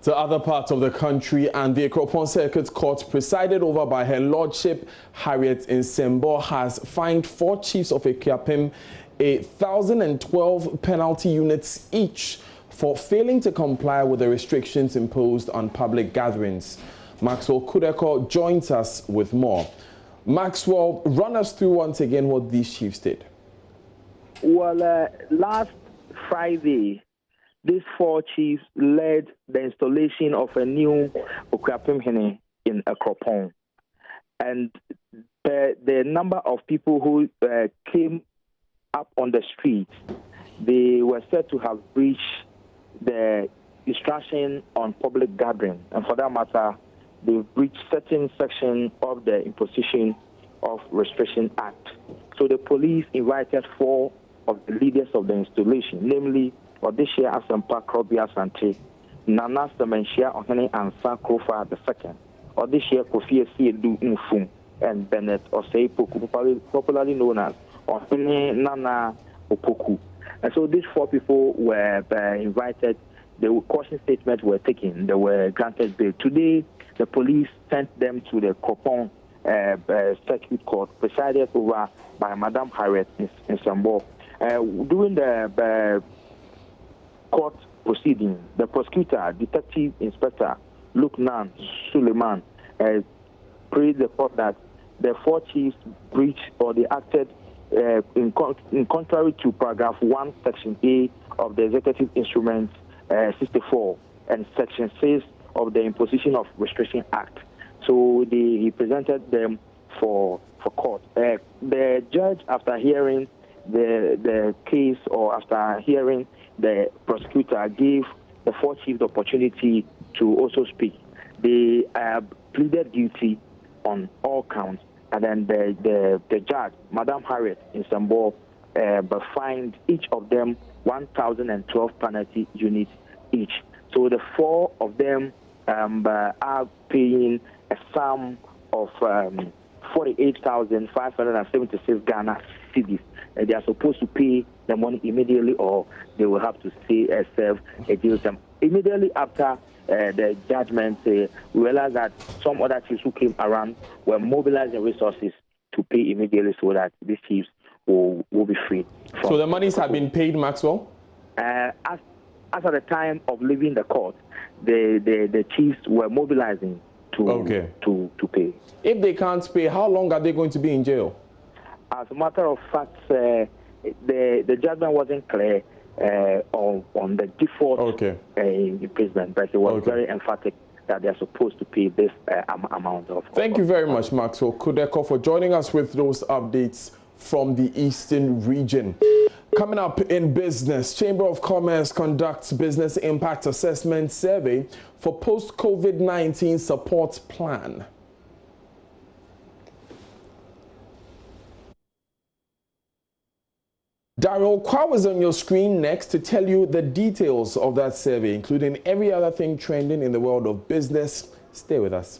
To other parts of the country, and the Akuapem Circuit Court, presided over by Her Lordship Harriet Nsembo, has fined 4 chiefs of Akuapem 1,012 penalty units each for failing to comply with the restrictions imposed on public gatherings. Maxwell Kudeko joins us with more. Maxwell, run us through once again what these chiefs did. Well, last Friday, these 4 chiefs led the installation of a new Akuapem Hene in Akuapem. And the number of people who came up on the streets, they were said to have breached the instruction on public gathering. And for that matter, they breached certain sections of the Imposition of Restriction Act. So the police invited 4 of the leaders of the installation, namely Odishia Asampa Krobia Sante, Nana Semenshia Ohene Ansa Krofa II, Odishia Kofi Siedu Infum, and Bennett Osei Poku, popularly known as Ohene Nana Opoku. And so these 4 people were invited. The caution statements were taken. They were granted bail. Today, the police sent them to the Akuapem Circuit Court, presided over by Madam Harriet Nsembo. During the court proceeding, the prosecutor, Detective Inspector Lukman Suleiman, praised the court that the 4 chiefs breached or they acted in contrary to paragraph 1, section A of the Executive Instrument 64 and section 6 of the Imposition of Restriction Act. So he presented them for court. The judge, after hearing the case, or after hearing the prosecutor, gave the 4 chiefs the opportunity to also speak. They pleaded guilty on all counts, and then the judge, Madam Harriet Nsembo, fined each of them 1,012 penalty units each. So the 4 of them are paying a sum of 48,576 Ghana cedis. They are supposed to pay the money immediately, or they will have to serve a jail term. Immediately after the judgment, we realized that some other chiefs who came around were mobilizing resources to pay immediately so that these chiefs will be freed. So the monies have been paid, Maxwell? As at the time of leaving the court, the chiefs were mobilizing to pay. If they can't pay, how long are they going to be in jail? As a matter of fact, the judgment wasn't clear on the default imprisonment, but it was very emphatic that they are supposed to pay this amount of. Thank you very much, Maxwell Kudeko, for joining us with those updates from the Eastern region. Coming up in business, Chamber of Commerce conducts business impact assessment survey for post-COVID-19 support plan. Daryl Kwa is on your screen next to tell you the details of that survey, including every other thing trending in the world of business. Stay with us.